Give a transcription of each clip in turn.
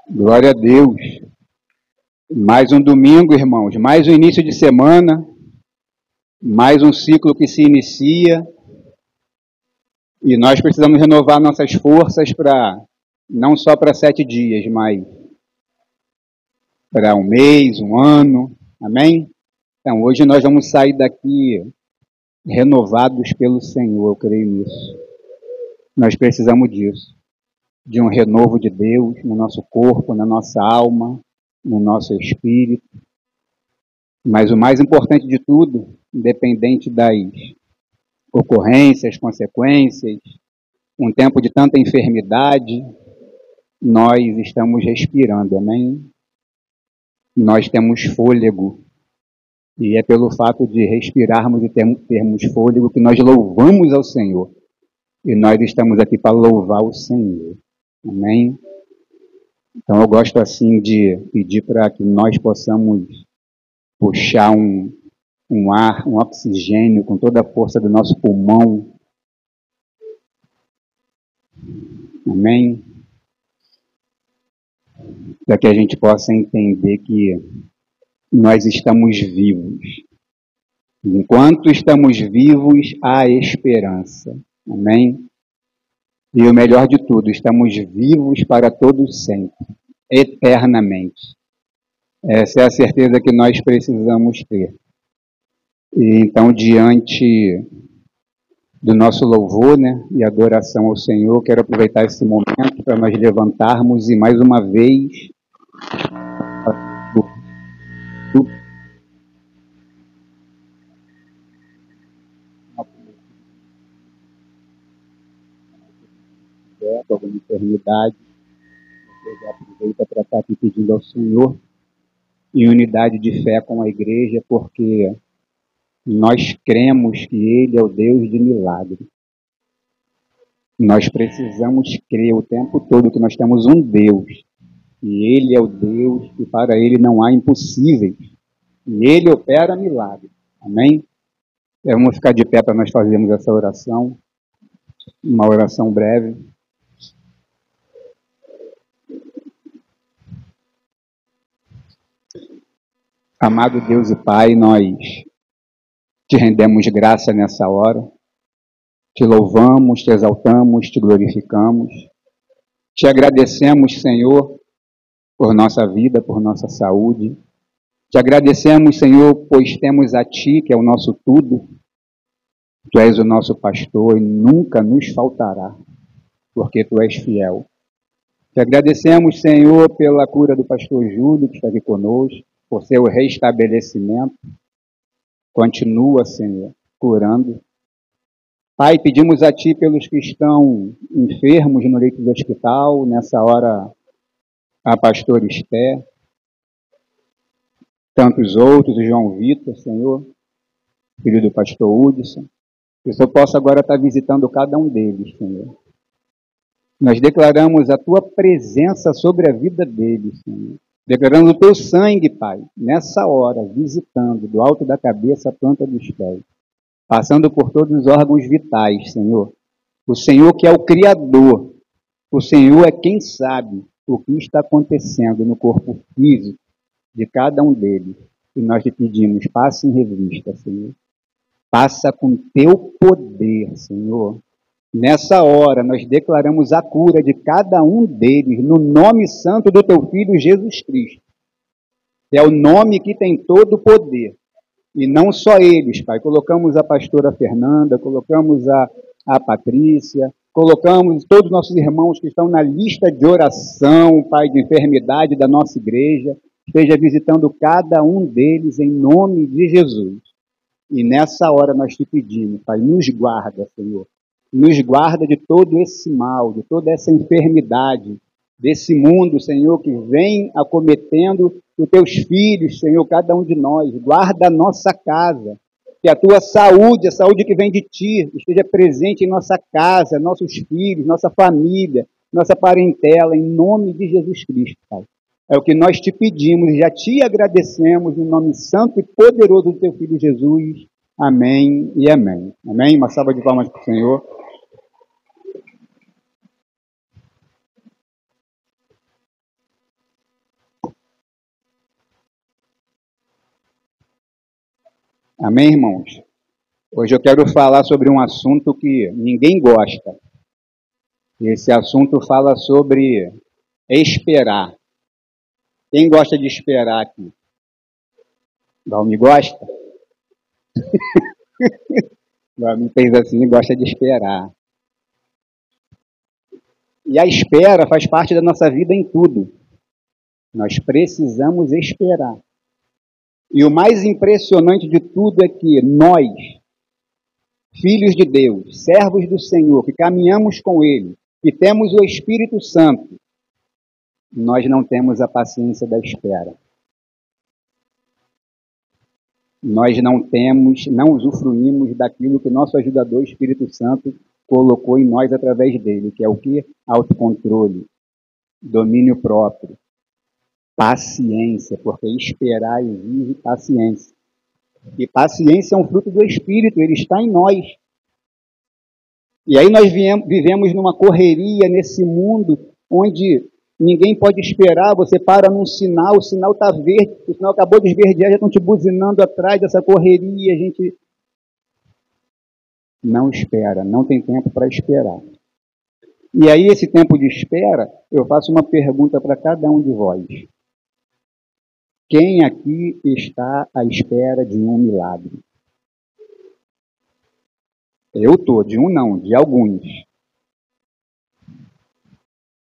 Glória a Deus. Mais um domingo, irmãos, mais um início de semana, mais um ciclo que se inicia e nós precisamos renovar nossas forças para, não só para 7 dias, mas para um mês, um ano, amém? Então, hoje nós vamos sair daqui renovados pelo Senhor, eu creio nisso. Nós precisamos disso, de um renovo de Deus no nosso corpo, na nossa alma, no nosso espírito. Mas o mais importante de tudo, independente das ocorrências, consequências, um tempo de tanta enfermidade, nós estamos respirando, amém? Nós temos fôlego. E é pelo fato de respirarmos e termos fôlego que nós louvamos ao Senhor. E nós estamos aqui para louvar o Senhor, amém? Então eu gosto assim de pedir para que nós possamos puxar um ar, um oxigênio com toda a força do nosso pulmão. Amém? Para que a gente possa entender que nós estamos vivos. Enquanto estamos vivos, há esperança. Amém? E o melhor de tudo, estamos vivos para todo sempre, eternamente. Essa é a certeza que nós precisamos ter. E então, diante do nosso louvor, né, e adoração ao Senhor, quero aproveitar esse momento para nós levantarmos e mais uma vez alguma enfermidade, você já aproveita para estar aqui pedindo ao Senhor em unidade de fé com a igreja, porque nós cremos que Ele é o Deus de milagre. Nós precisamos crer o tempo todo que nós temos um Deus, e Ele é o Deus que para Ele não há impossíveis, e Ele opera milagre. Amém? Vamos ficar de pé para nós fazermos essa oração, uma oração breve. Amado Deus e Pai, nós te rendemos graça nessa hora, te louvamos, te exaltamos, te glorificamos, te agradecemos, Senhor, por nossa vida, por nossa saúde, te agradecemos, Senhor, pois temos a Ti, que é o nosso tudo, Tu és o nosso pastor e nunca nos faltará, porque Tu és fiel. Te agradecemos, Senhor, pela cura do pastor Júlio, que está aqui conosco, por seu restabelecimento. Continua, Senhor, curando. Pai, pedimos a Ti pelos que estão enfermos no leito do hospital, nessa hora a pastora Esther, tantos outros, o João Vitor, Senhor, filho do pastor Hudson, que o Senhor possa agora estar visitando cada um deles, Senhor. Nós declaramos a Tua presença sobre a vida deles, Senhor. Declarando o Teu sangue, Pai, nessa hora, visitando do alto da cabeça à planta dos pés, passando por todos os órgãos vitais, Senhor. O Senhor que é o Criador, o Senhor é quem sabe o que está acontecendo no corpo físico de cada um deles. E nós te pedimos, passe em revista, Senhor. Passa com Teu poder, Senhor. Nessa hora, nós declaramos a cura de cada um deles, no nome santo do Teu Filho Jesus Cristo. É o nome que tem todo o poder. E não só eles, Pai. Colocamos a pastora Fernanda, colocamos a Patrícia, colocamos todos os nossos irmãos que estão na lista de oração, Pai, de enfermidade da nossa igreja. Esteja visitando cada um deles em nome de Jesus. E nessa hora nós te pedimos, Pai, nos guarda, Senhor. Nos guarda de todo esse mal, de toda essa enfermidade, desse mundo, Senhor, que vem acometendo os Teus filhos, Senhor, cada um de nós. Guarda a nossa casa, que a Tua saúde, a saúde que vem de Ti, esteja presente em nossa casa, nossos filhos, nossa família, nossa parentela, em nome de Jesus Cristo, Pai. É o que nós te pedimos e já te agradecemos em nome santo e poderoso do Teu Filho Jesus. Amém e amém. Amém? Uma salva de palmas para o Senhor. Amém, irmãos? Hoje eu quero falar sobre um assunto que ninguém gosta. Esse assunto fala sobre esperar. Quem gosta de esperar aqui? Valmir gosta? Valmir fez assim, gosta de esperar. E a espera faz parte da nossa vida em tudo. Nós precisamos esperar. E o mais impressionante de tudo é que nós, filhos de Deus, servos do Senhor, que caminhamos com Ele, que temos o Espírito Santo, nós não temos a paciência da espera. Nós não usufruímos daquilo que nosso ajudador, Espírito Santo, colocou em nós através dele, que é o que? Autocontrole, domínio próprio, paciência, porque esperar exige paciência. E paciência é um fruto do Espírito, ele está em nós. E aí nós vivemos numa correria nesse mundo onde ninguém pode esperar, você para num sinal, o sinal está verde, o sinal acabou de esverdear, já estão te buzinando atrás dessa correria, a gente não espera, não tem tempo para esperar. E aí esse tempo de espera, eu faço uma pergunta para cada um de vós. Quem aqui está à espera de um milagre? Eu estou, de um não, de alguns.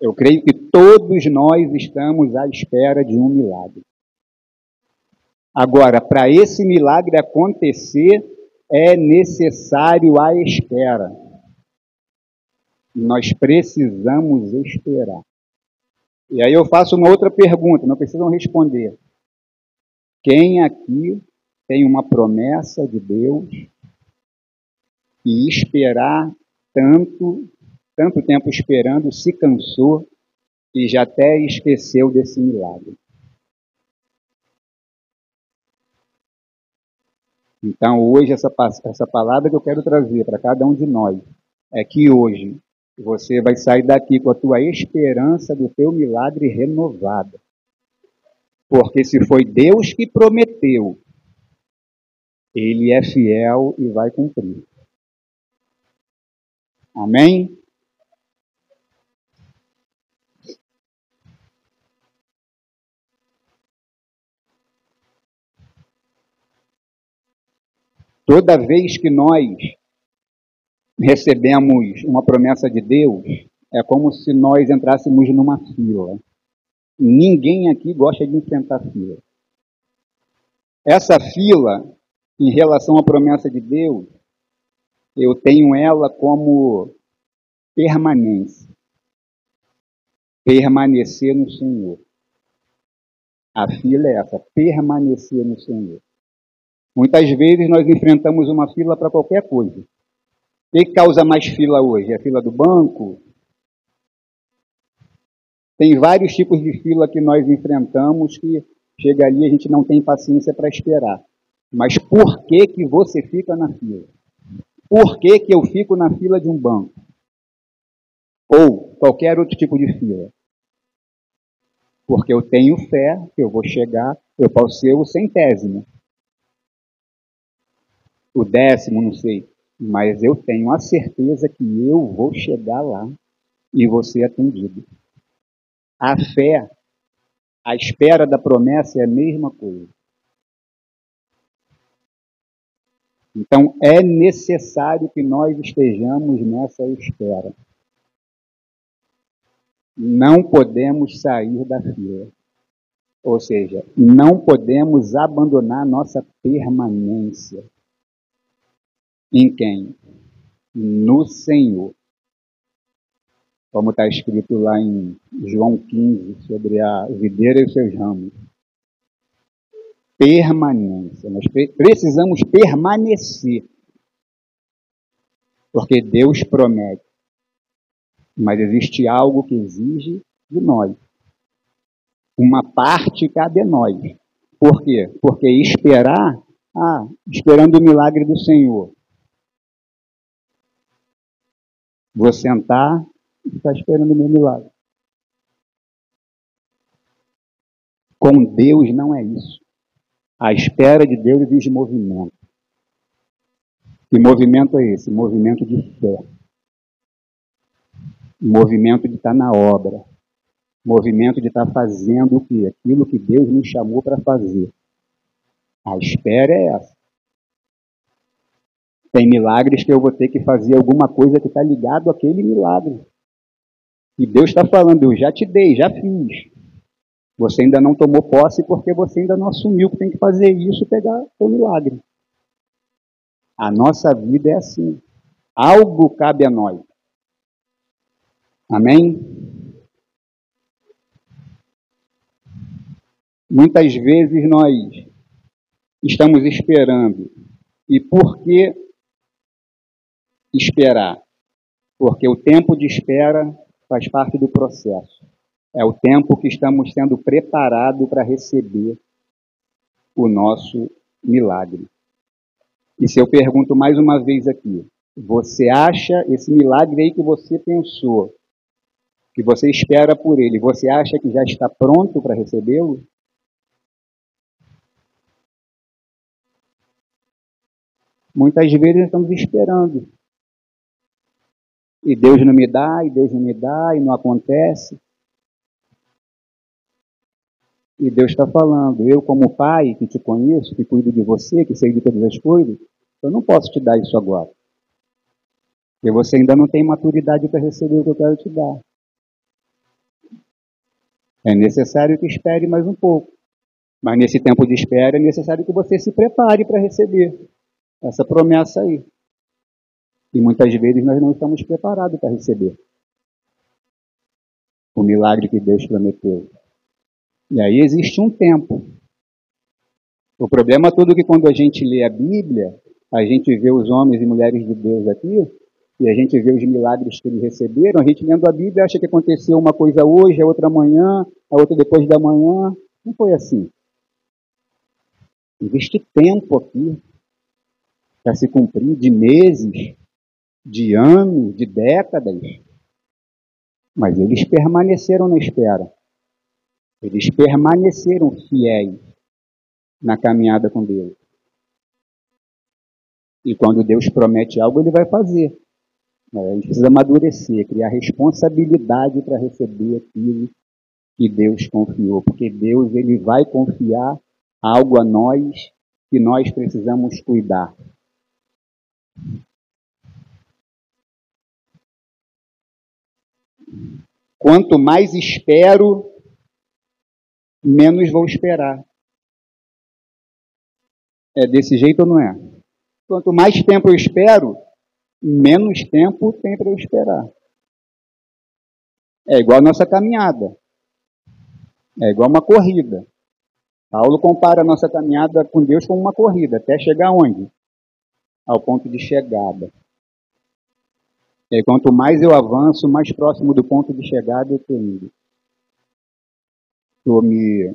Eu creio que todos nós estamos à espera de um milagre. Agora, para esse milagre acontecer, é necessário a espera. Nós precisamos esperar. E aí eu faço uma outra pergunta, não precisam responder. Quem aqui tem uma promessa de Deus e esperar tanto tempo esperando, se cansou e já até esqueceu desse milagre? Então, hoje, essa palavra que eu quero trazer para cada um de nós é que hoje você vai sair daqui com a tua esperança do teu milagre renovada. Porque se foi Deus que prometeu, Ele é fiel e vai cumprir. Amém? Toda vez que nós recebemos uma promessa de Deus, é como se nós entrássemos numa fila. Ninguém aqui gosta de enfrentar fila. Essa fila, em relação à promessa de Deus, eu tenho ela como permanência. Permanecer no Senhor. A fila é essa, permanecer no Senhor. Muitas vezes nós enfrentamos uma fila para qualquer coisa. O que causa mais fila hoje? É a fila do banco? Tem vários tipos de fila que nós enfrentamos que chega ali e a gente não tem paciência para esperar. Mas por que você fica na fila? Por que eu fico na fila de um banco? Ou qualquer outro tipo de fila? Porque eu tenho fé que eu vou chegar, eu posso ser o 100º. O 10º, não sei. Mas eu tenho a certeza que eu vou chegar lá e vou ser atendido. A fé, a espera da promessa é a mesma coisa. Então, é necessário que nós estejamos nessa espera. Não podemos sair da fila. Ou seja, não podemos abandonar nossa permanência. Em quem? No Senhor. Como está escrito lá em João 15, sobre a videira e os seus ramos. Permanência. Nós precisamos permanecer. Porque Deus promete. Mas existe algo que exige de nós. Uma parte cabe a nós. Por quê? Porque esperando o milagre do Senhor. Vou sentar e ficar esperando o meu milagre. Com Deus não é isso. A espera de Deus exige movimento. Que movimento é esse? Movimento de fé. Movimento de estar na obra. Movimento de estar fazendo o quê? Aquilo que Deus nos chamou para fazer. A espera é essa. Tem milagres que eu vou ter que fazer alguma coisa que está ligado àquele milagre. E Deus está falando, eu já te dei, já fiz. Você ainda não tomou posse porque você ainda não assumiu que tem que fazer isso e pegar o milagre. A nossa vida é assim. Algo cabe a nós. Amém? Muitas vezes nós estamos esperando. E por que esperar? Porque o tempo de espera faz parte do processo. É o tempo que estamos sendo preparados para receber o nosso milagre. E se eu pergunto mais uma vez aqui, você acha esse milagre aí que você pensou, que você espera por ele, você acha que já está pronto para recebê-lo? Muitas vezes estamos esperando. E Deus não me dá, e Deus não me dá, e não acontece. E Deus está falando, eu como pai que te conheço, que cuido de você, que sei de todas as coisas, eu não posso te dar isso agora. Porque você ainda não tem maturidade para receber o que eu quero te dar. É necessário que espere mais um pouco. Mas nesse tempo de espera é necessário que você se prepare para receber essa promessa aí. E muitas vezes nós não estamos preparados para receber o milagre que Deus prometeu. E aí existe um tempo. O problema todo é que quando a gente lê a Bíblia, a gente vê os homens e mulheres de Deus aqui, e a gente vê os milagres que eles receberam, a gente lendo a Bíblia acha que aconteceu uma coisa hoje, a outra amanhã, a outra depois da manhã. Não foi assim. Existe tempo aqui para se cumprir, de meses, de anos, de décadas. Mas eles permaneceram na espera. Eles permaneceram fiéis na caminhada com Deus. E quando Deus promete algo, ele vai fazer. A gente precisa amadurecer, criar responsabilidade para receber aquilo que Deus confiou. Porque Deus ele vai confiar algo a nós que nós precisamos cuidar. Quanto mais espero, menos vou esperar. É desse jeito ou não é? Quanto mais tempo eu espero, menos tempo tem para eu esperar. É igual a nossa caminhada. É igual uma corrida. Paulo compara a nossa caminhada com Deus com uma corrida, até chegar onde? Ao ponto de chegada. E quanto mais eu avanço, mais próximo do ponto de chegada eu estou indo. Estou me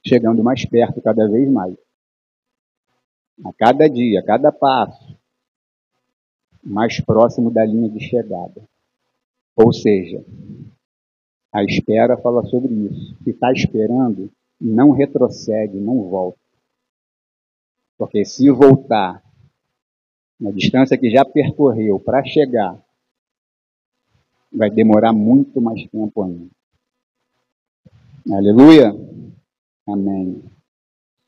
chegando mais perto cada vez mais. A cada dia, a cada passo, mais próximo da linha de chegada. Ou seja, a espera fala sobre isso. Se está esperando, não retrocede, não volta. Porque se voltar na distância que já percorreu para chegar, vai demorar muito mais tempo ainda. Aleluia? Amém.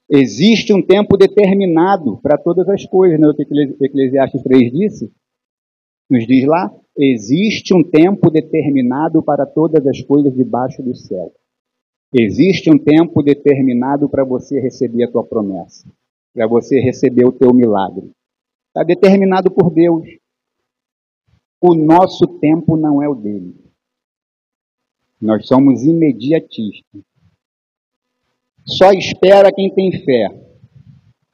Existe um tempo determinado para todas as coisas, né? O que Eclesiastes 3 disse, nos diz lá, existe um tempo determinado para todas as coisas debaixo do céu. Existe um tempo determinado para você receber a tua promessa, para você receber o teu milagre. Está determinado por Deus. O nosso tempo não é o dele. Nós somos imediatistas. Só espera quem tem fé.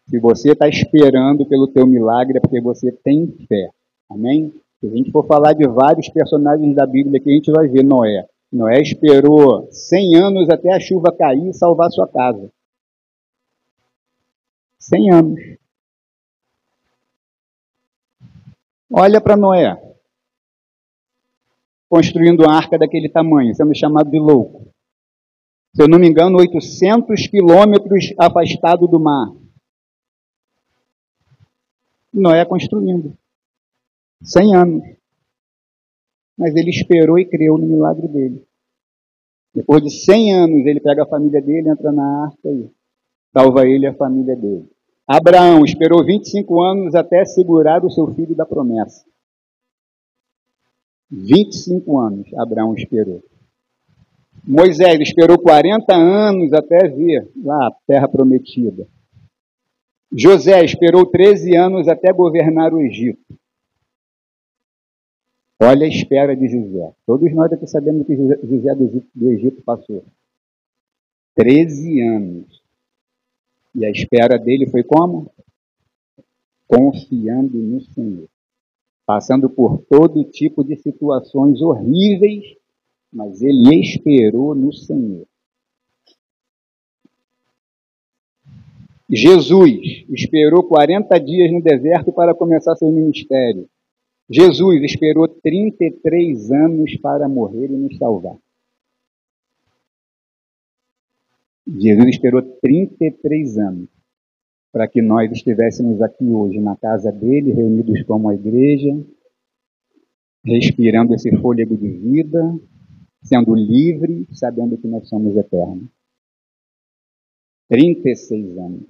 Se você está esperando pelo teu milagre, é porque você tem fé. Amém? Se a gente for falar de vários personagens da Bíblia aqui, a gente vai ver Noé. Noé esperou 100 anos até a chuva cair e salvar sua casa. 100 anos. Olha para Noé. Construindo uma arca daquele tamanho, sendo chamado de louco. Se eu não me engano, 800 quilômetros afastado do mar. Noé construindo. 100 anos. Mas ele esperou e creu no milagre dele. Depois de 100 anos, ele pega a família dele, entra na arca e salva ele e a família dele. Abraão esperou 25 anos até segurar o seu filho da promessa. 25 anos Abraão esperou. Moisés esperou 40 anos até ver lá a terra prometida. José esperou 13 anos até governar o Egito. Olha a espera de José. Todos nós aqui sabemos que José do Egito passou. 13 anos. E a espera dele foi como? Confiando no Senhor. Passando por todo tipo de situações horríveis, mas ele esperou no Senhor. Jesus esperou 40 dias no deserto para começar seu ministério. Jesus esperou 33 anos para morrer e nos salvar. Jesus esperou 33 anos para que nós estivéssemos aqui hoje na casa dele, reunidos como a igreja, respirando esse fôlego de vida, sendo livre, sabendo que nós somos eternos. 36 anos.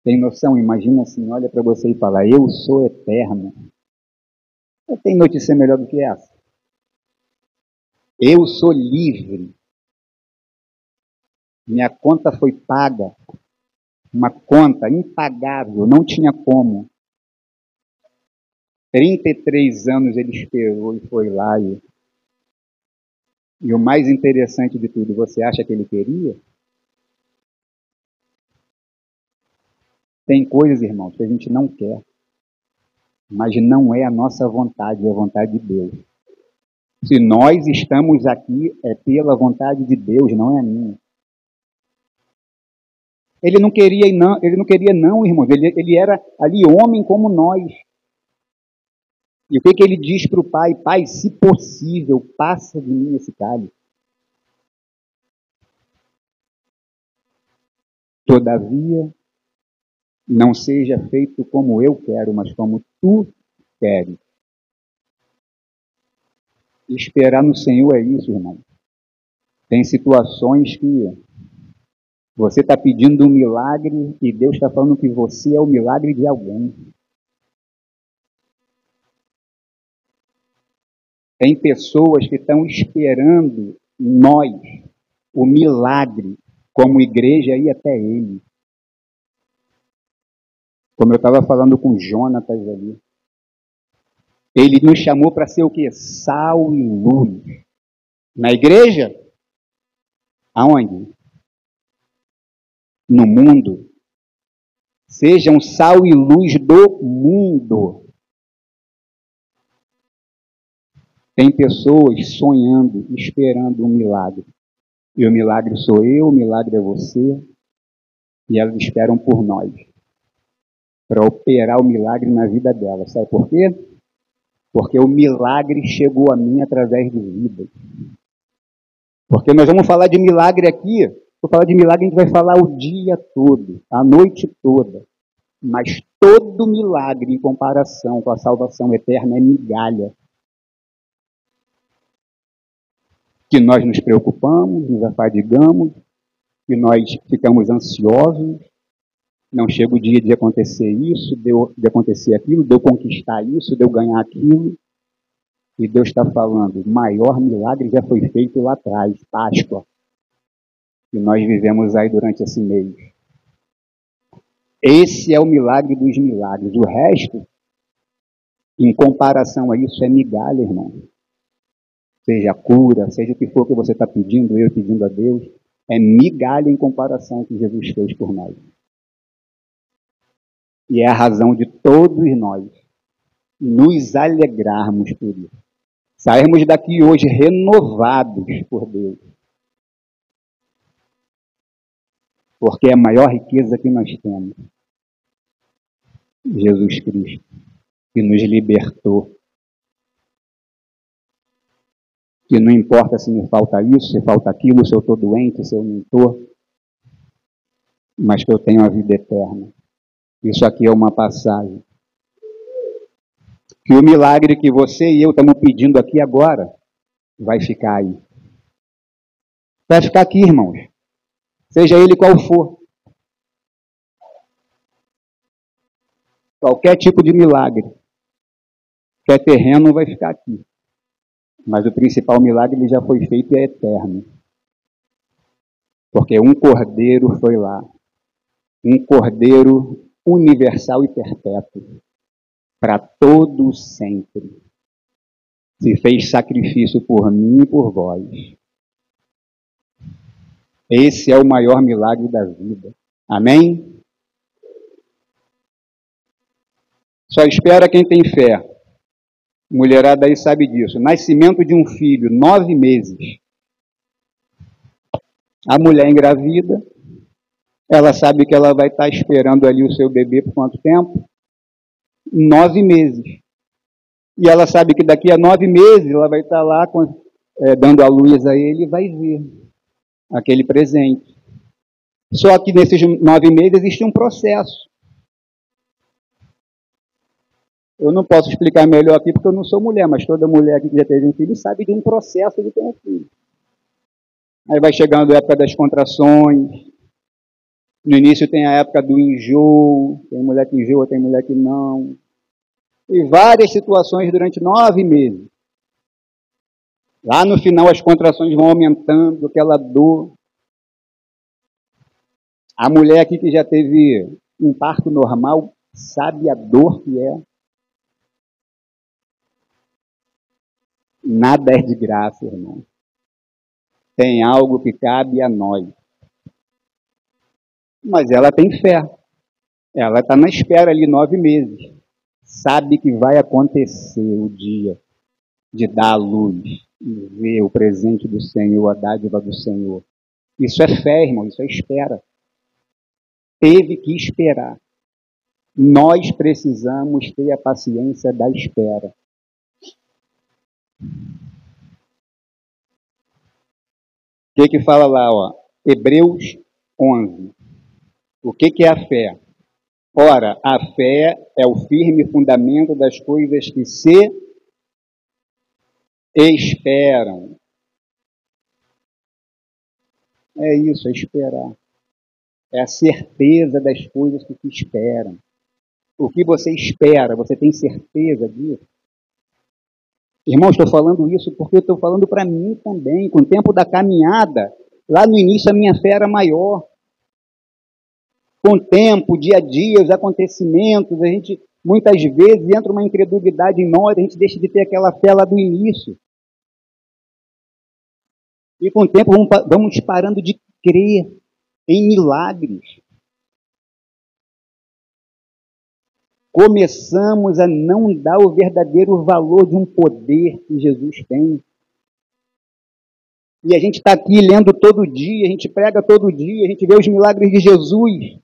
Tem noção? Imagina assim, olha para você e fala, eu sou eterno. Tem notícia melhor do que essa? Eu sou livre. Minha conta foi paga. Uma conta impagável, não tinha como. 33 anos ele esperou e foi lá. E o mais interessante de tudo, você acha que ele queria? Tem coisas, irmãos, que a gente não quer. Mas não é a nossa vontade, é a vontade de Deus. Se nós estamos aqui, é pela vontade de Deus, não é a minha. Ele não queria não, irmãos. Ele era ali homem como nós. E o que ele diz para o pai? Pai, se possível, passa de mim esse cálice. Todavia, não seja feito como eu quero, mas como tu queres. Esperar no Senhor é isso, irmão. Tem situações que você está pedindo um milagre e Deus está falando que você é o milagre de alguém. Tem pessoas que estão esperando nós, o milagre, como igreja, ir até ele. Como eu estava falando com Jonatas ali. Ele nos chamou para ser o quê? Sal e luz. Na igreja? Aonde? No mundo. Sejam sal e luz do mundo. Tem pessoas sonhando, esperando um milagre. E o milagre sou eu, o milagre é você. E elas esperam por nós. Para operar o milagre na vida delas. Sabe por quê? Porque o milagre chegou a mim através de vidas. Porque nós vamos falar de milagre aqui. Vou falar de milagre, a gente vai falar o dia todo, a noite toda. Mas todo milagre em comparação com a salvação eterna é migalha. Que nós nos preocupamos, nos afadigamos, que nós ficamos ansiosos. Não chega o dia de acontecer isso, de acontecer aquilo, de eu conquistar isso, de eu ganhar aquilo. E Deus está falando, o maior milagre já foi feito lá atrás, Páscoa. E nós vivemos aí durante esse mês. Esse é o milagre dos milagres. O resto, em comparação a isso, é migalha, irmão. Seja cura, seja o que for que você está pedindo, eu pedindo a Deus, é migalha em comparação ao que Jesus fez por nós. E é a razão de todos nós nos alegrarmos por isso. Sairmos daqui hoje renovados por Deus. Porque é a maior riqueza que nós temos. Jesus Cristo, que nos libertou. Que não importa se me falta isso, se falta aquilo, se eu estou doente, se eu não estou, mas que eu tenho a vida eterna. Isso aqui é uma passagem. Que o milagre que você e eu estamos pedindo aqui agora vai ficar aí. Vai ficar aqui, irmãos. Seja ele qual for. Qualquer tipo de milagre que é terreno vai ficar aqui. Mas o principal milagre ele já foi feito e é eterno. Porque um cordeiro foi lá. Um cordeiro universal e perpétuo. Para todo sempre. Se fez sacrifício por mim e por vós. Esse é o maior milagre da vida. Amém? Só espera quem tem fé. Mulherada aí sabe disso. Nascimento de um filho, 9 meses. A mulher engravida, ela sabe que ela vai estar esperando ali o seu bebê por quanto tempo? 9 meses. E ela sabe que daqui a 9 meses ela vai estar lá dando a luz a ele e vai ver aquele presente. Só que nesses 9 meses existe um processo. Eu não posso explicar melhor aqui porque eu não sou mulher, mas toda mulher que já teve um filho sabe de um processo de ter um filho. Aí vai chegando a época das contrações. No início tem a época do enjoo. Tem mulher que enjoa, tem mulher que não. E várias situações durante 9 meses. Lá no final as contrações vão aumentando, aquela dor. A mulher aqui que já teve um parto normal sabe a dor que é. Nada é de graça, irmão. Tem algo que cabe a nós. Mas ela tem fé. Ela está na espera ali 9 meses. Sabe que vai acontecer o dia de dar a luz e ver o presente do Senhor, a dádiva do Senhor. Isso é fé, irmão, isso é espera. Teve que esperar. Nós precisamos ter a paciência da espera. O que fala lá, ó? Hebreus 11. O que é a fé? Ora, a fé é o firme fundamento das coisas que se esperam. É isso, é esperar. É a certeza das coisas que se esperam. O que você espera, você tem certeza disso? Irmão, estou falando isso porque eu estou falando para mim também. Com o tempo da caminhada, lá no início a minha fé era maior. Com o tempo, dia a dia, os acontecimentos, a gente muitas vezes entra uma incredulidade em nós, a gente deixa de ter aquela fé lá do início. E com o tempo vamos parando de crer em milagres. Começamos a não dar o verdadeiro valor de um poder que Jesus tem. E a gente está aqui lendo todo dia, a gente prega todo dia, a gente vê os milagres de Jesus.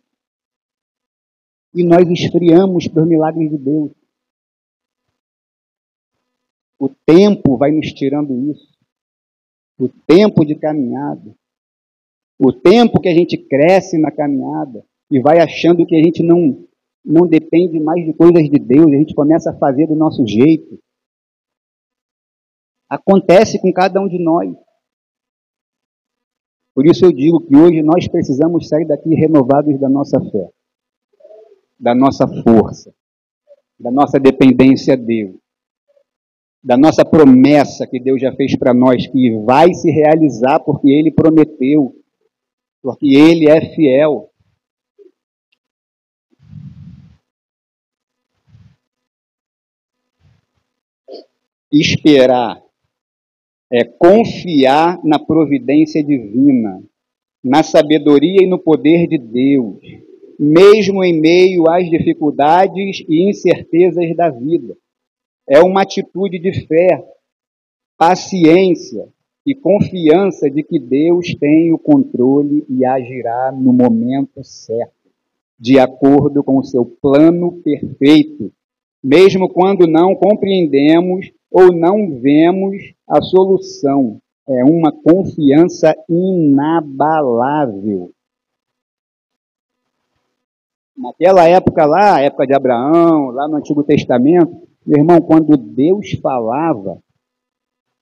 E nós esfriamos para os milagres de Deus. O tempo vai nos tirando isso. O tempo de caminhada. O tempo que a gente cresce na caminhada e vai achando que a gente não depende mais de coisas de Deus, a gente começa a fazer do nosso jeito. Acontece com cada um de nós. Por isso eu digo que hoje nós precisamos sair daqui renovados da nossa fé, da nossa força, da nossa dependência a Deus, da nossa promessa que Deus já fez para nós, que vai se realizar porque Ele prometeu, porque Ele é fiel. Esperar é confiar na providência divina, na sabedoria e no poder de Deus, mesmo em meio às dificuldades e incertezas da vida. É uma atitude de fé, paciência e confiança de que Deus tem o controle e agirá no momento certo, de acordo com o seu plano perfeito, mesmo quando não compreendemos ou não vemos a solução. É uma confiança inabalável. Naquela época lá, a época de Abraão, lá no Antigo Testamento, meu irmão, quando Deus falava,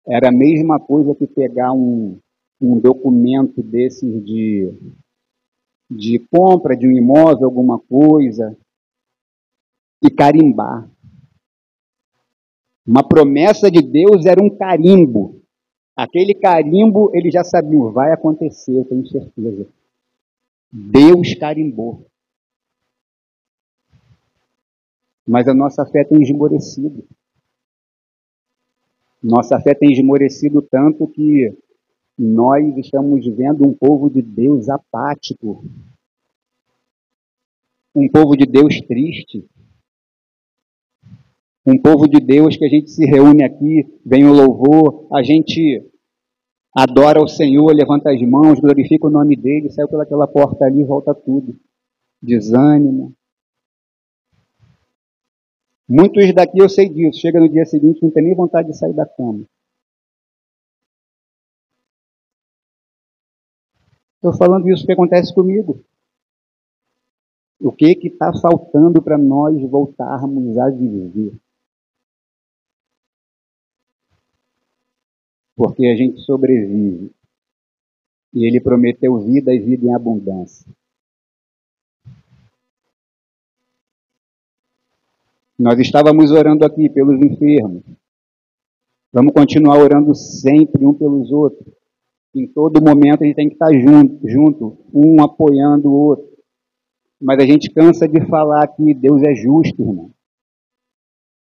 era a mesma coisa que pegar um documento desses de compra de um imóvel, alguma coisa, e carimbar. Uma promessa de Deus era um carimbo. Aquele carimbo, ele já sabia, vai acontecer, eu tenho certeza. Deus carimbou. Mas a nossa fé tem esmorecido. Nossa fé tem esmorecido tanto que nós estamos vendo um povo de Deus apático. Um povo de Deus triste. Um povo de Deus que a gente se reúne aqui, vem o louvor, a gente adora o Senhor, levanta as mãos, glorifica o nome dele, sai pelaquela porta ali e volta tudo. Desânimo. Muitos daqui eu sei disso, chega no dia seguinte não tem nem vontade de sair da cama. Estou falando isso que acontece comigo. O que está faltando para nós voltarmos a viver? Porque a gente sobrevive. E ele prometeu vida e vida em abundância. Nós estávamos orando aqui pelos enfermos. Vamos continuar orando sempre um pelos outros. Em todo momento a gente tem que estar junto, um apoiando o outro. Mas a gente cansa de falar que Deus é justo, irmão.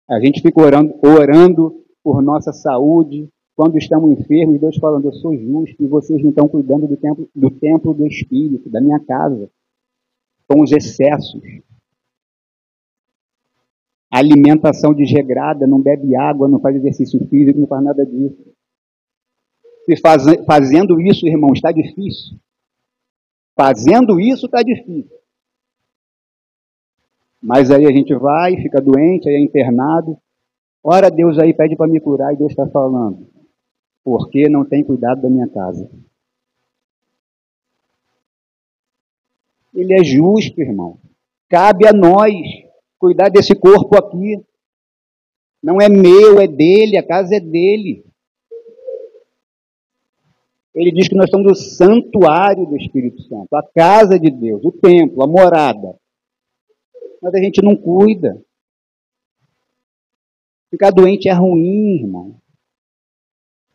A gente fica orando por nossa saúde. Quando estamos enfermos, Deus falando, eu sou justo, e vocês não estão cuidando do templo do Espírito, da minha casa, com os excessos. Alimentação desregrada, não bebe água, não faz exercício físico, não faz nada disso. Se fazendo isso, irmão, está difícil. Fazendo isso está difícil. Mas aí a gente vai, fica doente, aí é internado. Ora, Deus aí pede para me curar e Deus está falando. Porque não tem cuidado da minha casa. Ele é justo, irmão. Cabe a nós cuidar desse corpo aqui. Não é meu, é dele, a casa é dele. Ele diz que nós somos o santuário do Espírito Santo, a casa de Deus, o templo, a morada. Mas a gente não cuida. Ficar doente é ruim, irmão.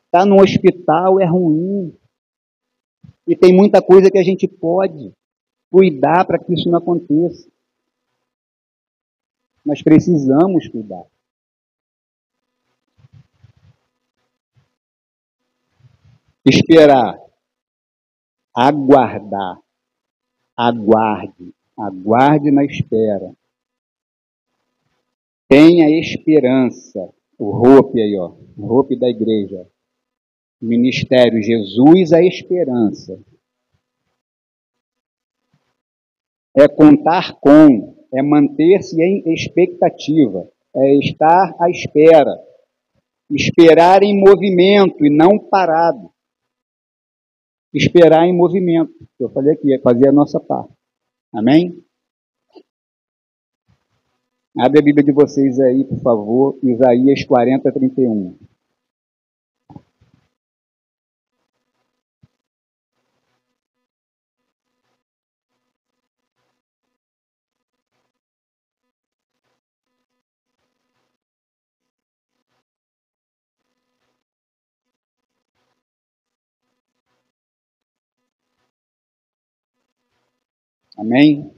Estar no hospital é ruim. E tem muita coisa que a gente pode cuidar para que isso não aconteça. Nós precisamos cuidar. Esperar. Aguardar. Aguarde. Aguarde na espera. Tenha esperança. O rope aí, ó. O rope da igreja. Ministério Jesus a esperança. É contar com, é manter-se em expectativa, é estar à espera, esperar em movimento e não parado. Esperar em movimento, eu falei aqui, é fazer a nossa parte. Amém? Abre a Bíblia de vocês aí, por favor, Isaías 40, 31. Amém?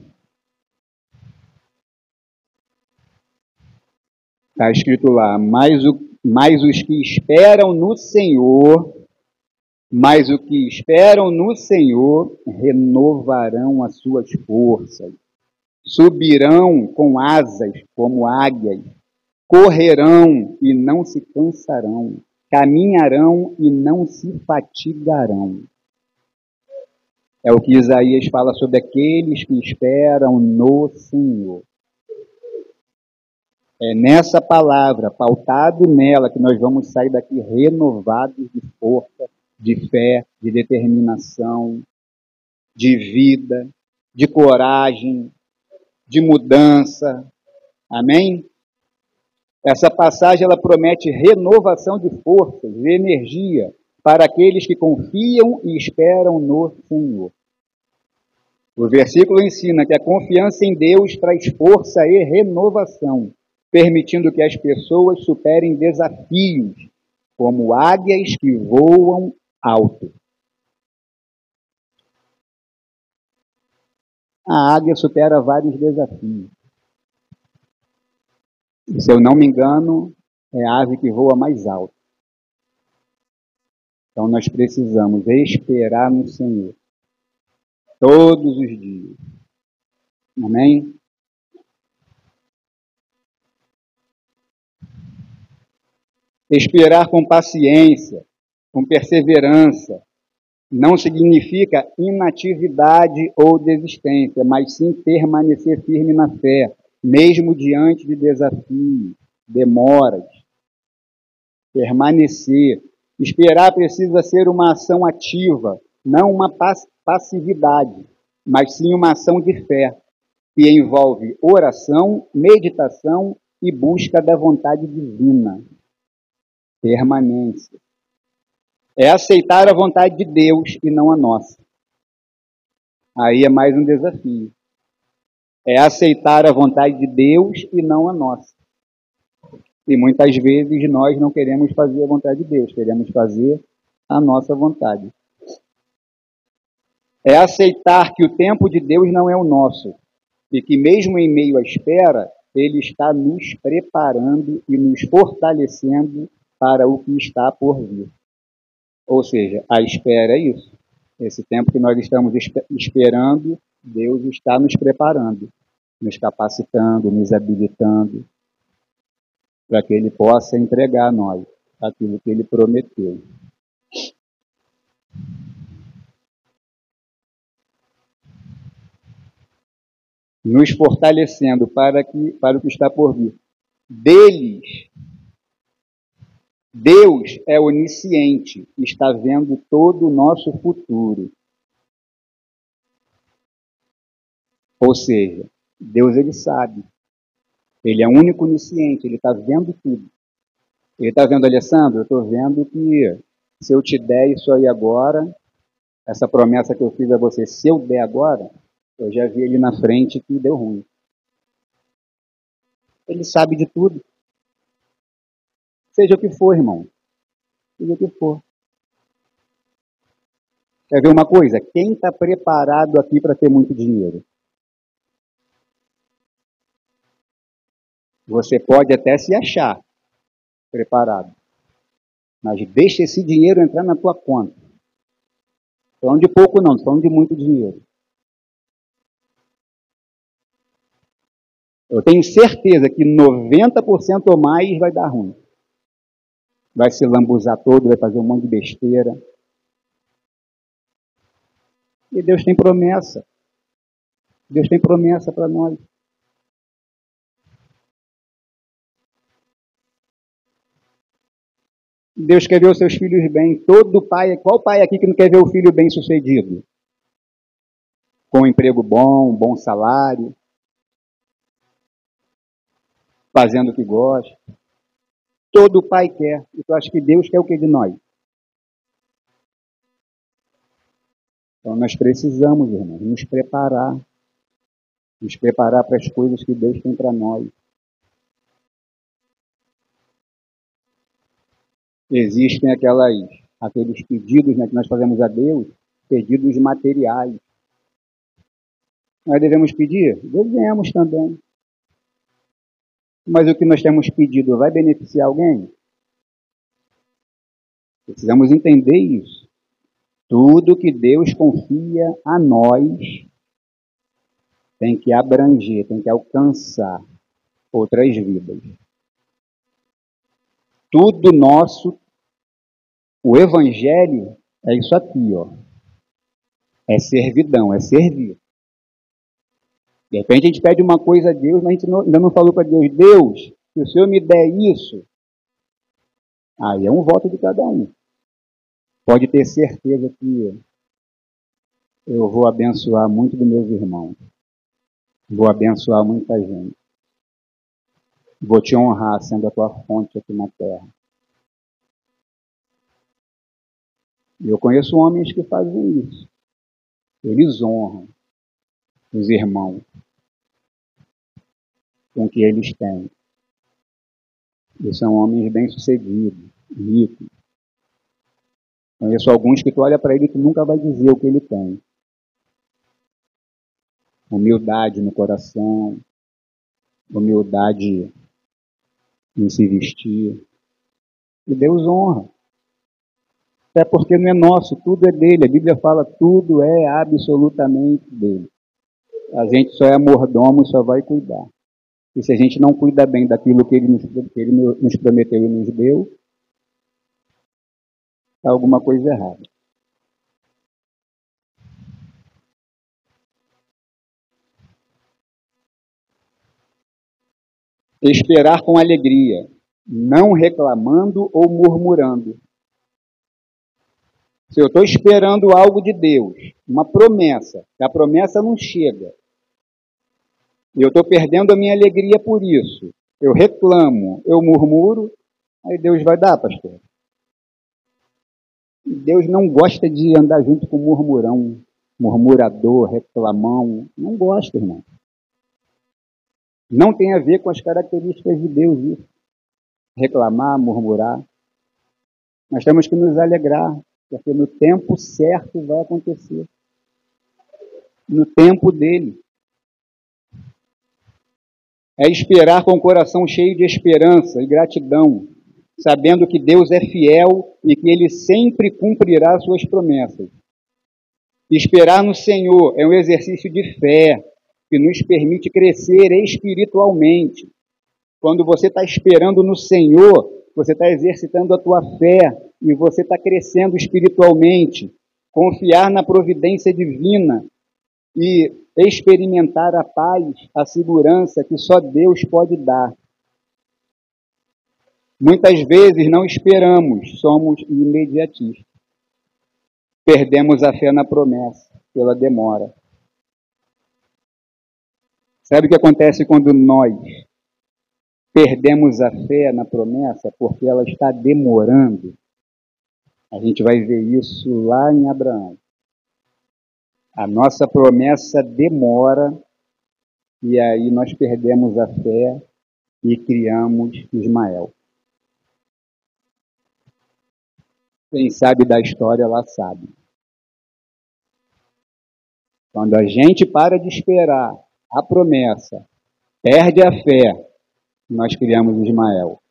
Está escrito lá, mas os que esperam no Senhor, mas os que esperam no Senhor renovarão as suas forças, subirão com asas como águias, correrão e não se cansarão, caminharão e não se fatigarão. É o que Isaías fala sobre aqueles que esperam no Senhor. É nessa palavra, pautado nela, que nós vamos sair daqui renovados de força, de fé, de determinação, de vida, de coragem, de mudança. Amém? Essa passagem ela promete renovação de forças, de energia para aqueles que confiam e esperam no Senhor. O versículo ensina que a confiança em Deus traz força e renovação, permitindo que as pessoas superem desafios, como águias que voam alto. A águia supera vários desafios. E, se eu não me engano, é a ave que voa mais alto. Então nós precisamos esperar no Senhor todos os dias. Amém? Esperar com paciência, com perseverança, não significa inatividade ou desistência, mas sim permanecer firme na fé, mesmo diante de desafios, demoras. Permanecer. Esperar precisa ser uma ação ativa, não uma passividade, mas sim uma ação de fé, que envolve oração, meditação e busca da vontade divina. Permanência. É aceitar a vontade de Deus e não a nossa. Aí é mais um desafio. É aceitar a vontade de Deus e não a nossa. E muitas vezes nós não queremos fazer a vontade de Deus, queremos fazer a nossa vontade. É aceitar que o tempo de Deus não é o nosso e que mesmo em meio à espera, Ele está nos preparando e nos fortalecendo para o que está por vir. Ou seja, a espera é isso. Esse tempo que nós estamos esperando, Deus está nos preparando, nos capacitando, nos habilitando, para que Ele possa entregar a nós aquilo que Ele prometeu. Nos fortalecendo para o que está por vir. Deus é onisciente, está vendo todo o nosso futuro. Ou seja, Deus ele sabe. Ele é o único onisciente, ele está vendo tudo. Ele está vendo, Alessandro, eu estou vendo que se eu te der isso aí agora, essa promessa que eu fiz a você, se eu der agora, eu já vi ali na frente que deu ruim. Ele sabe de tudo. Seja o que for, irmão. Seja o que for. Quer ver uma coisa? Quem está preparado aqui para ter muito dinheiro? Você pode até se achar preparado, mas deixa esse dinheiro entrar na tua conta. Não falando de pouco não, falando de muito dinheiro. Eu tenho certeza que 90% ou mais vai dar ruim. Vai se lambuzar todo, vai fazer um monte de besteira. E Deus tem promessa. Deus tem promessa para nós. Deus quer ver os seus filhos bem. Todo pai, qual pai aqui que não quer ver o filho bem sucedido? Com um emprego bom, um bom salário, fazendo o que gosta. Todo pai quer. E tu acha que Deus quer o que de nós? Então nós precisamos, irmãos, nos preparar para as coisas que Deus tem para nós. Existem aqueles pedidos, né, que nós fazemos a Deus, pedidos materiais. Nós devemos pedir? Devemos também. Mas o que nós temos pedido vai beneficiar alguém? Precisamos entender isso. Tudo que Deus confia a nós tem que abranger, tem que alcançar outras vidas. Tudo nosso, o Evangelho é isso aqui, ó. É servidão, é servir. De repente a gente pede uma coisa a Deus, mas a gente ainda não falou para Deus, Deus, se o Senhor me der isso, aí é um voto de cada um. Pode ter certeza que eu vou abençoar muito dos meus irmãos. Vou abençoar muita gente. Vou te honrar sendo a tua fonte aqui na terra. E eu conheço homens que fazem isso. Eles honram os irmãos com que eles têm. E são homens bem-sucedidos, ricos. Conheço alguns que tu olha para ele e tu nunca vai dizer o que ele tem. Humildade no coração, humildade em se vestir. E Deus honra. Até porque não é nosso, tudo é dele. A Bíblia fala, tudo é absolutamente dele. A gente só é mordomo e só vai cuidar. E se a gente não cuida bem daquilo que ele nos prometeu e nos deu, está alguma coisa errada. Esperar com alegria, não reclamando ou murmurando. Se eu estou esperando algo de Deus, uma promessa, que a promessa não chega, e eu estou perdendo a minha alegria por isso, eu reclamo, eu murmuro, aí Deus vai dar, pastor. Deus não gosta de andar junto com murmurão, murmurador, reclamão. Não gosta, irmão. Não tem a ver com as características de Deus isso. Reclamar, murmurar. Nós temos que nos alegrar, porque no tempo certo vai acontecer. No tempo dele. É esperar com o coração cheio de esperança e gratidão, sabendo que Deus é fiel e que Ele sempre cumprirá suas promessas. Esperar no Senhor é um exercício de fé que nos permite crescer espiritualmente. Quando você está esperando no Senhor, você está exercitando a tua fé e você está crescendo espiritualmente. Confiar na providência divina e experimentar a paz, a segurança que só Deus pode dar. Muitas vezes não esperamos, somos imediatistas. Perdemos a fé na promessa pela demora. Sabe o que acontece quando nós perdemos a fé na promessa? Porque ela está demorando. A gente vai ver isso lá em Abraão. A nossa promessa demora e aí nós perdemos a fé e criamos Ismael. Quem sabe da história lá sabe. Quando a gente para de esperar a promessa, perde a fé, nós criamos Ismael.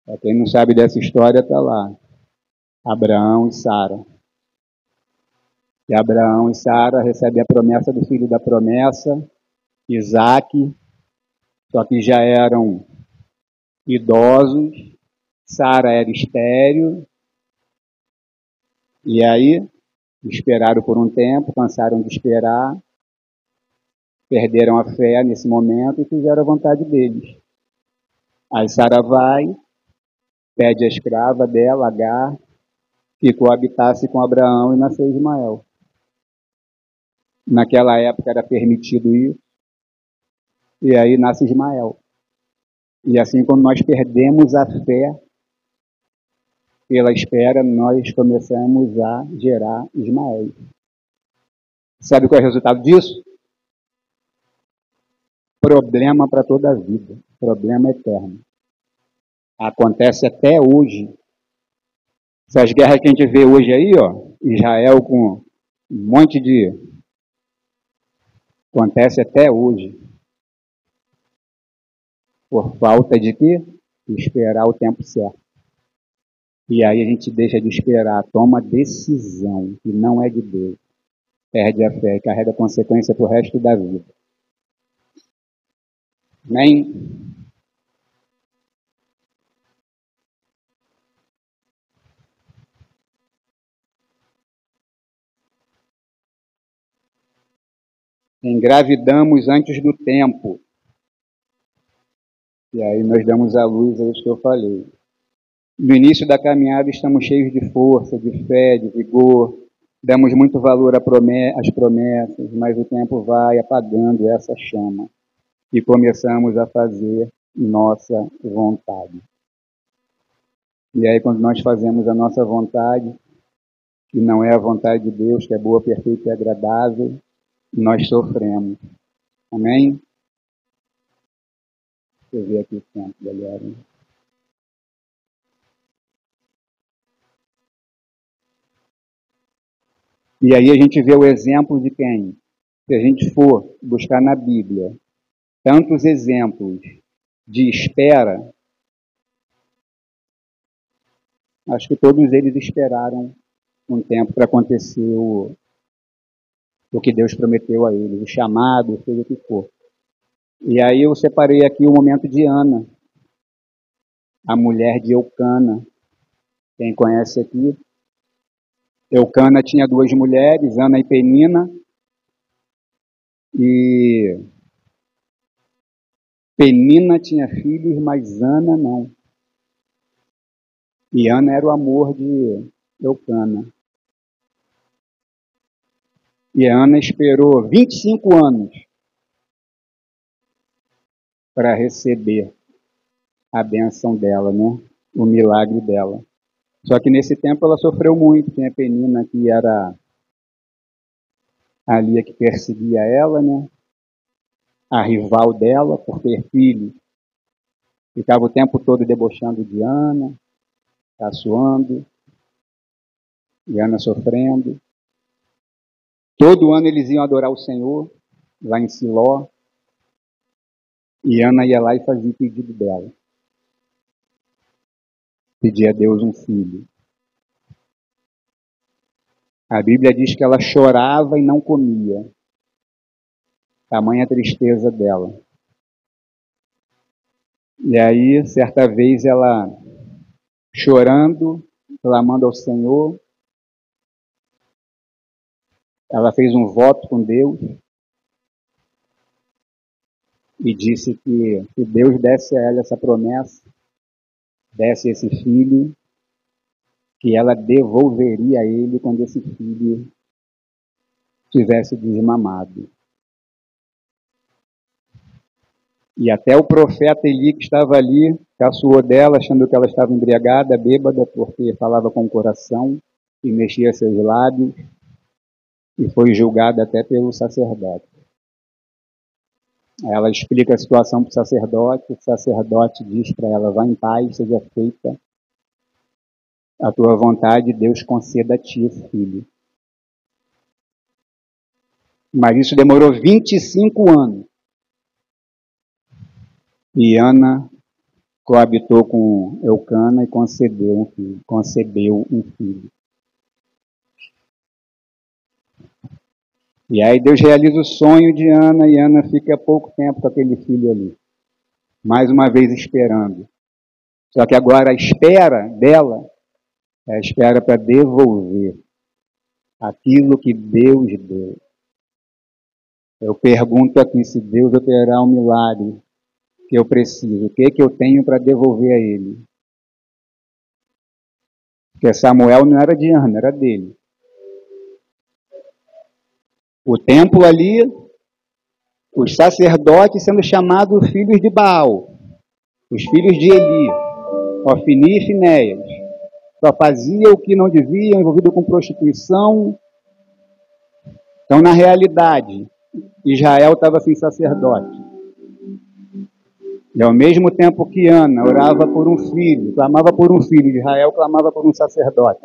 Para quem não sabe dessa história, está lá. Abraão e Sara. E Abraão e Sara recebem a promessa do filho da promessa, Isaque, só que já eram idosos, Sara era estéril, e aí esperaram por um tempo, cansaram de esperar, perderam a fé nesse momento e fizeram a vontade deles. Aí Sara vai, pede a escrava dela, Agar, que coabitasse com Abraão e nasceu Ismael. Naquela época era permitido isso, e aí nasce Ismael. E assim, quando nós perdemos a fé pela espera, nós começamos a gerar Ismael. Sabe qual é o resultado disso? Problema para toda a vida, problema eterno. Acontece até hoje. Essas guerras que a gente vê hoje aí, ó, Israel com um monte de... Acontece até hoje. Por falta de quê? Esperar o tempo certo. E aí a gente deixa de esperar, toma decisão que não é de Deus. Perde a fé e carrega consequência para o resto da vida. Amém? Engravidamos antes do tempo. E aí nós damos à luz a isso que eu falei. No início da caminhada estamos cheios de força, de fé, de vigor. Damos muito valor às promessas, mas o tempo vai apagando essa chama e começamos a fazer nossa vontade. E aí, quando nós fazemos a nossa vontade, que não é a vontade de Deus, que é boa, perfeita e agradável, nós sofremos. Amém? Deixa eu ver aqui o tempo, galera. E aí a gente vê o exemplo de quem? Se a gente for buscar na Bíblia tantos exemplos de espera, acho que todos eles esperaram um tempo para acontecer o que Deus prometeu a eles, o chamado, seja o que for. E aí eu separei aqui o momento de Ana, a mulher de Eucana. Quem conhece aqui? Eucana tinha duas mulheres, Ana e Penina, e Penina tinha filhos, mas Ana não. E Ana era o amor de Eucana. E a Ana esperou 25 anos para receber a bênção dela, né? O milagre dela. Só que nesse tempo ela sofreu muito. Tem a Penina que era ali a que perseguia ela, né? A rival dela por ter filhos. Ficava o tempo todo debochando de Ana, caçoando, e Ana sofrendo. Todo ano eles iam adorar o Senhor, lá em Siló, e Ana ia lá e fazia o pedido dela. Pedia a Deus um filho. A Bíblia diz que ela chorava e não comia. Tamanha tristeza dela. E aí, certa vez, ela chorando, clamando ao Senhor, ela fez um voto com Deus e disse que se Deus desse a ela essa promessa, desse esse filho, que ela devolveria a ele quando esse filho tivesse desmamado. E até o profeta Eli, que estava ali, caçoou dela, achando que ela estava embriagada, bêbada, porque falava com o coração e mexia seus lábios, e foi julgada até pelo sacerdote. Ela explica a situação para o sacerdote diz para ela, vá em paz, seja feita a tua vontade, Deus conceda a ti esse filho. Mas isso demorou 25 anos. E Ana coabitou com Eucana e concebeu um filho. E aí Deus realiza o sonho de Ana e Ana fica pouco tempo com aquele filho ali. Mais uma vez esperando. Só que agora a espera dela é a espera para devolver aquilo que Deus deu. Eu pergunto aqui se Deus operará um milagre que eu preciso. O que eu tenho para devolver a ele? Porque Samuel não era de Ana, era dele. O templo ali, os sacerdotes sendo chamados filhos de Baal, os filhos de Eli, Ofni e Finéias. Só fazia o que não devia, envolvido com prostituição. Então, na realidade, Israel estava sem sacerdote. E ao mesmo tempo que Ana orava por um filho, clamava por um filho, Israel clamava por um sacerdote.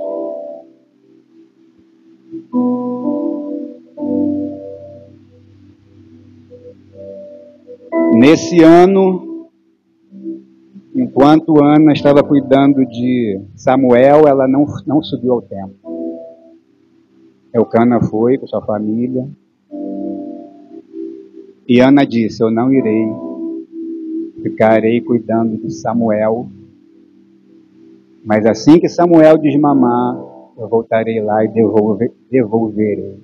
Nesse ano, enquanto Ana estava cuidando de Samuel, ela não subiu ao templo. Eucana foi com sua família. E Ana disse, eu não irei, ficarei cuidando de Samuel. Mas assim que Samuel desmamar, eu voltarei lá e devolverei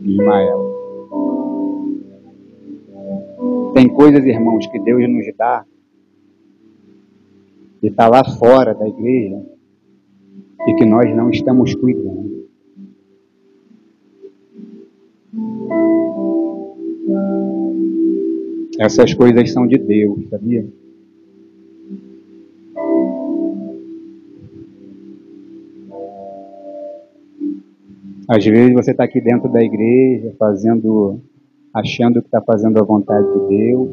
Ismael. Tem coisas, irmãos, que Deus nos dá e está lá fora da igreja e que nós não estamos cuidando. Essas coisas são de Deus, sabia? Às vezes você está aqui dentro da igreja, achando que está fazendo a vontade de Deus.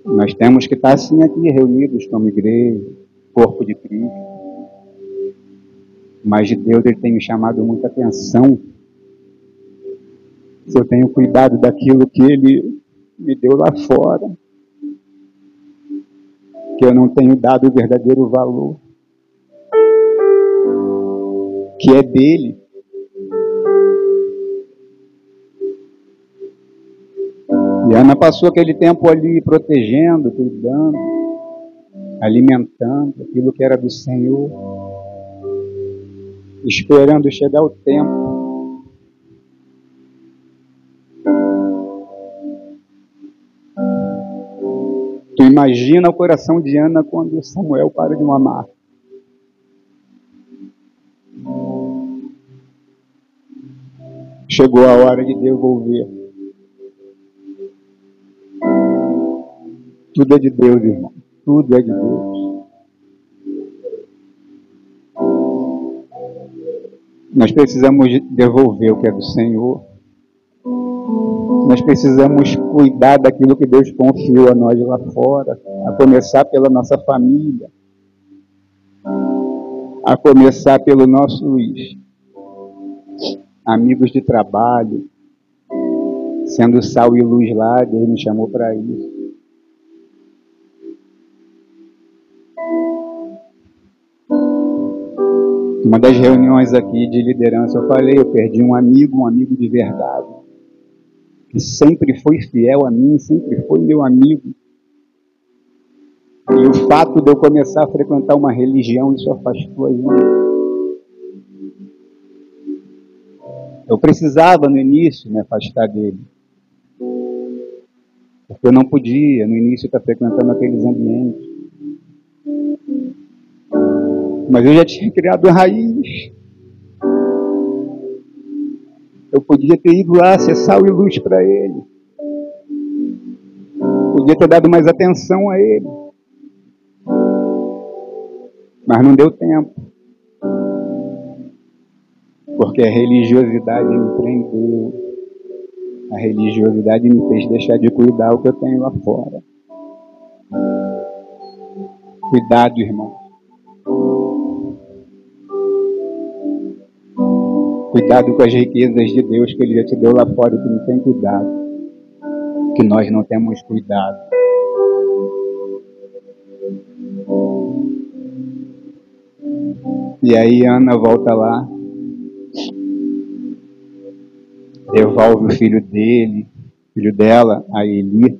Nós temos que estar assim aqui, reunidos como igreja, corpo de Cristo. Mas de Deus ele tem me chamado muita atenção. Se eu tenho cuidado daquilo que ele me deu lá fora, que eu não tenho dado o verdadeiro valor, que é dele. E Ana passou aquele tempo ali protegendo, cuidando, alimentando aquilo que era do Senhor, esperando chegar o tempo. Tu imagina o coração de Ana quando Samuel para de mamar. Chegou a hora de devolver. Tudo é de Deus, irmão. Tudo é de Deus. Nós precisamos devolver o que é do Senhor. Nós precisamos cuidar daquilo que Deus confiou a nós lá fora, a começar pela nossa família, a começar pelos nossos amigos de trabalho, sendo sal e luz lá, Deus nos chamou para isso. Uma das reuniões aqui de liderança, eu falei, eu perdi um amigo de verdade, que sempre foi fiel a mim, sempre foi meu amigo. E o fato de eu começar a frequentar uma religião, isso afastou a gente. Eu precisava, no início, me afastar dele. Porque eu não podia, no início, estar frequentando aqueles ambientes. Mas eu já tinha criado raiz. Eu podia ter ido lá ser sal e luz para ele. Podia ter dado mais atenção a ele. Mas não deu tempo. Porque a religiosidade me prendeu. A religiosidade me fez deixar de cuidar o que eu tenho lá fora. Cuidado, irmão. Cuidado com as riquezas de Deus que Ele já te deu lá fora e que não tem cuidado. Que nós não temos cuidado. E aí Ana volta lá, devolve o filho dela, a Eli.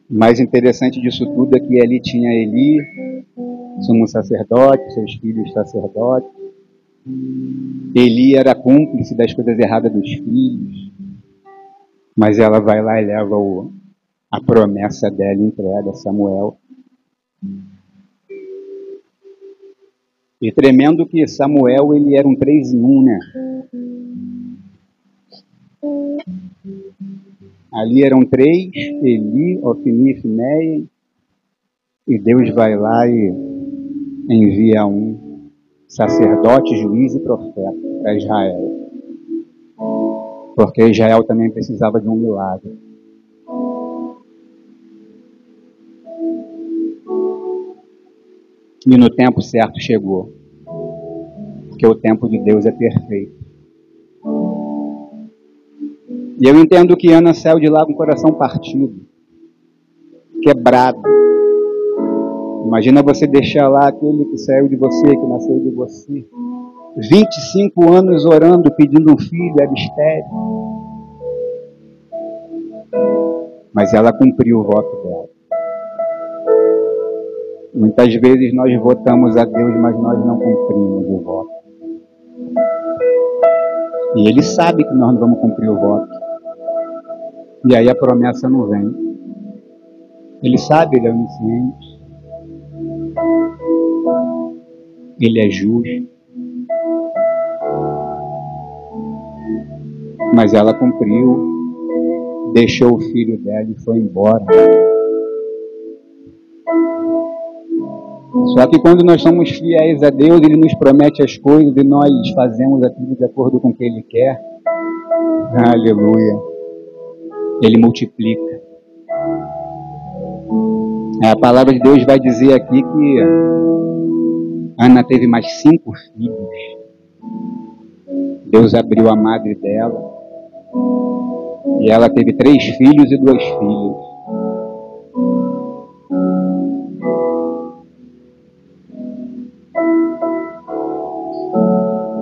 O mais interessante disso tudo é que ali tinha Eli, sumo sacerdote, seus filhos sacerdotes. Eli era cúmplice das coisas erradas dos filhos, mas ela vai lá e leva a promessa dela e entrega a Samuel. E tremendo que Samuel, ele era um 3 em 1, né? Ali eram 3, Eli, Ofni e Finéia, e Deus vai lá e envia um sacerdote, juiz e profeta para Israel. Porque Israel também precisava de um milagre. E no tempo certo chegou. Porque o tempo de Deus é perfeito. E eu entendo que Ana saiu de lá com o coração partido, quebrado. Imagina você deixar lá aquele que saiu de você, que nasceu de você. 25 anos orando, pedindo um filho, era estéril. Mas ela cumpriu o voto dela. Muitas vezes nós votamos a Deus, mas nós não cumprimos o voto. E Ele sabe que nós não vamos cumprir o voto. E aí a promessa não vem. Ele sabe, Ele é onisciente. Ele é justo. Mas ela cumpriu, deixou o filho dela e foi embora. Só que quando nós somos fiéis a Deus, Ele nos promete as coisas e nós fazemos aquilo de acordo com o que Ele quer. Aleluia. Ele multiplica. A palavra de Deus vai dizer aqui que Ana teve mais 5 filhos. Deus abriu a madre dela. E ela teve 3 filhos e 2 filhas.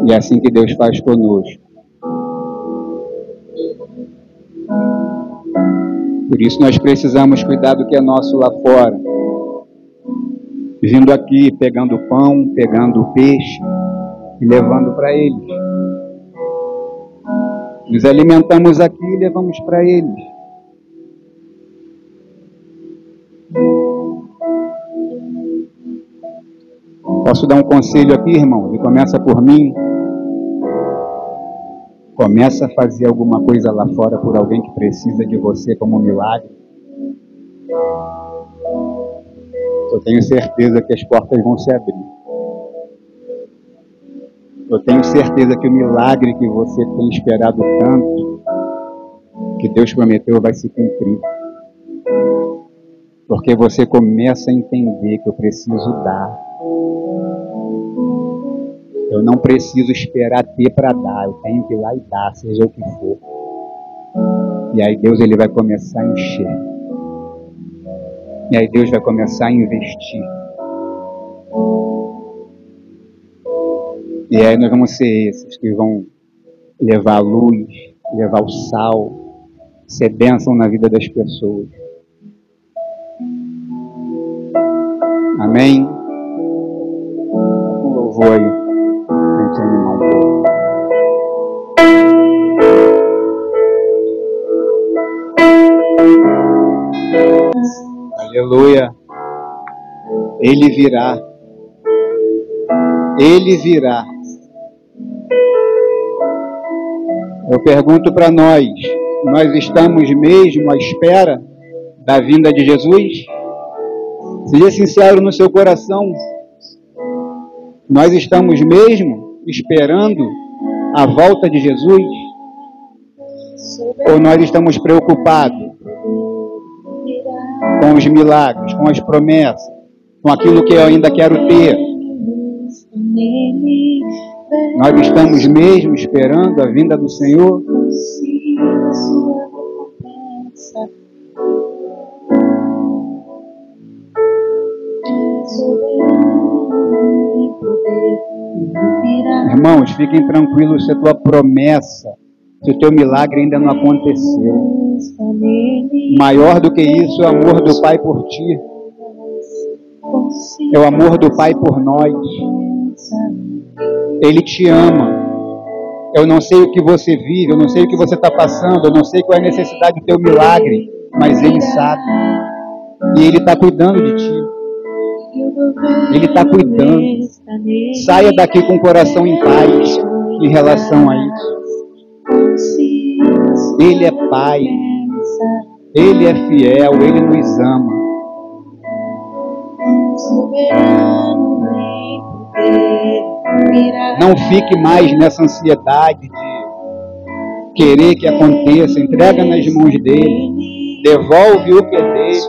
E é assim que Deus faz conosco. Por isso nós precisamos cuidar do que é nosso lá fora. Vindo aqui, pegando pão, pegando peixe e levando para eles. Nos alimentamos aqui e levamos para eles. Posso dar um conselho aqui, irmão? E começa por mim. Começa a fazer alguma coisa lá fora por alguém que precisa de você como um milagre. Eu tenho certeza que as portas vão se abrir. Eu tenho certeza que o milagre que você tem esperado tanto, que Deus prometeu, vai se cumprir. Porque você começa a entender que eu preciso dar. Eu não preciso esperar ter para dar. Eu tenho que ir lá e dar, seja o que for. E aí Deus ele vai começar a encher. E aí Deus vai começar a investir. E aí nós vamos ser esses que vão levar a luz, levar o sal, ser bênção na vida das pessoas. Amém? Um louvor aí. A gente animar um pouco. Aleluia. Ele virá. Ele virá. Eu pergunto para nós estamos mesmo à espera da vinda de Jesus? Seja sincero no seu coração. Nós estamos mesmo esperando a volta de Jesus? Ou nós estamos preocupados com os milagres, com as promessas, com aquilo que eu ainda quero ter? Nós estamos mesmo esperando a vinda do Senhor? Irmãos, fiquem tranquilos se a tua promessa, se o teu milagre ainda não aconteceu. Maior do que isso é o amor do Pai por ti. É o amor do Pai por nós. Ele te ama. Eu não sei o que você vive, eu não sei o que você está passando, eu não sei qual é a necessidade do teu milagre, mas Ele sabe. E Ele está cuidando de ti. Ele está cuidando. Saia daqui com o coração em paz em relação a isso. Ele é Pai. Ele é fiel. Ele nos ama. Não fique mais nessa ansiedade de querer que aconteça. Entrega nas mãos dele. Devolve o que é dele.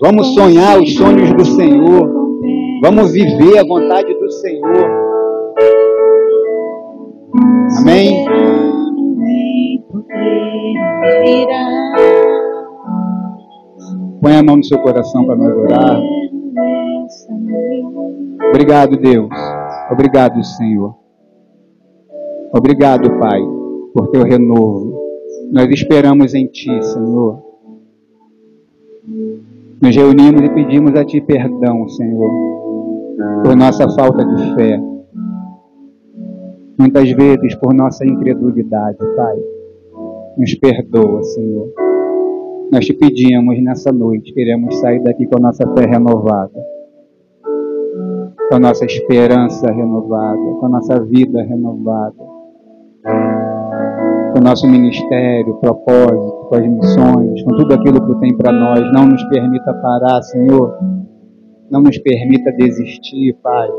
Vamos sonhar os sonhos do Senhor. Vamos viver a vontade do Senhor. Amém? Põe a mão no seu coração para nós orar. Obrigado, Deus. Obrigado, Senhor. Obrigado, Pai, por teu renovo. Nós esperamos em Ti, Senhor. Nos reunimos e pedimos a Ti perdão, Senhor, por nossa falta de fé. Muitas vezes por nossa incredulidade, Pai. Nos perdoa, Senhor. Nós Te pedimos nessa noite, queremos sair daqui com a nossa fé renovada. com a nossa esperança renovada, com a nossa vida renovada, com o nosso ministério, propósito, com as missões, com tudo aquilo que Tu tem para nós. Não nos permita parar, Senhor. Não nos permita desistir, Pai.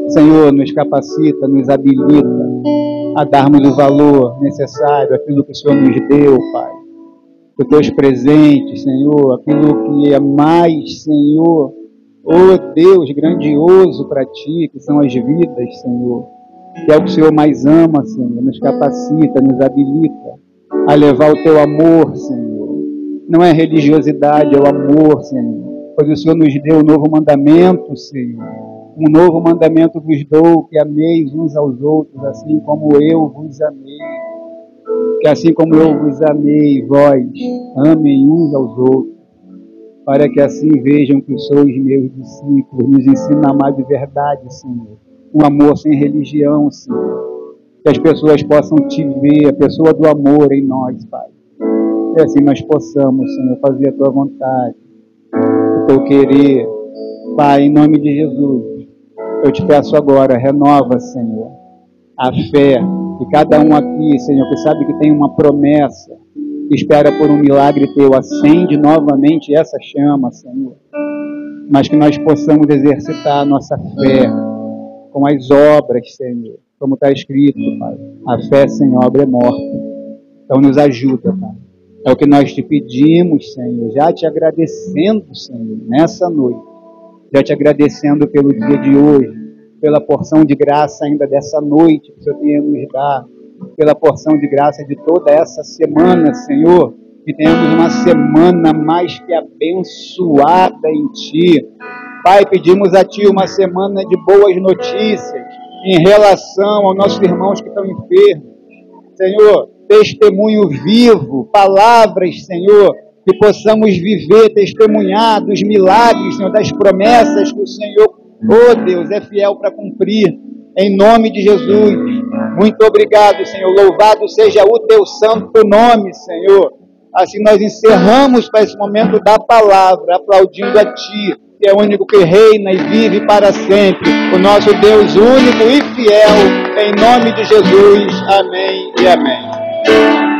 Senhor, nos capacita, nos habilita a darmos o valor necessário, aquilo que o Senhor nos deu, Pai. Os Teus presentes, Senhor, aquilo que é mais, Senhor, oh Deus, grandioso para Ti, que são as vidas, Senhor, que é o que o Senhor mais ama, Senhor, nos capacita, nos habilita a levar o Teu amor, Senhor. Não é religiosidade, é o amor, Senhor, pois o Senhor nos deu um novo mandamento, Senhor. Um novo mandamento vos dou, que ameis uns aos outros, assim como eu vos amei. Que assim como eu vos amei, vós amem uns aos outros, para que assim vejam que sois meus discípulos. Nos ensina a amar de verdade, Senhor. Um amor sem religião, Senhor. Que as pessoas possam Te ver, a pessoa do amor em nós, Pai. E assim nós possamos, Senhor, fazer a Tua vontade, o Teu querer. Pai, em nome de Jesus, eu Te peço agora, renova, Senhor, a fé de cada um aqui, Senhor, que sabe que tem uma promessa, que espera por um milagre Teu. Acende novamente essa chama, Senhor, mas que nós possamos exercitar a nossa fé com as obras, Senhor, como está escrito, Pai. A fé sem obra é morta. Então nos ajuda, Pai. É o que nós Te pedimos, Senhor, já Te agradecendo, Senhor, nessa noite. Já Te agradecendo pelo dia de hoje, pela porção de graça ainda dessa noite que o Senhor tenha nos dado, pela porção de graça de toda essa semana, Senhor, que tenhamos uma semana mais que abençoada em Ti. Pai, pedimos a Ti uma semana de boas notícias em relação aos nossos irmãos que estão enfermos. Senhor, testemunho vivo, palavras, Senhor, que possamos viver, testemunhar dos milagres, Senhor, das promessas que o Senhor, oh Deus, é fiel para cumprir, em nome de Jesus. Muito obrigado, Senhor, louvado seja o Teu santo nome, Senhor. Assim nós encerramos para esse momento da palavra, aplaudindo a Ti, que é o único que reina e vive para sempre, o nosso Deus único e fiel, em nome de Jesus, amém e amém.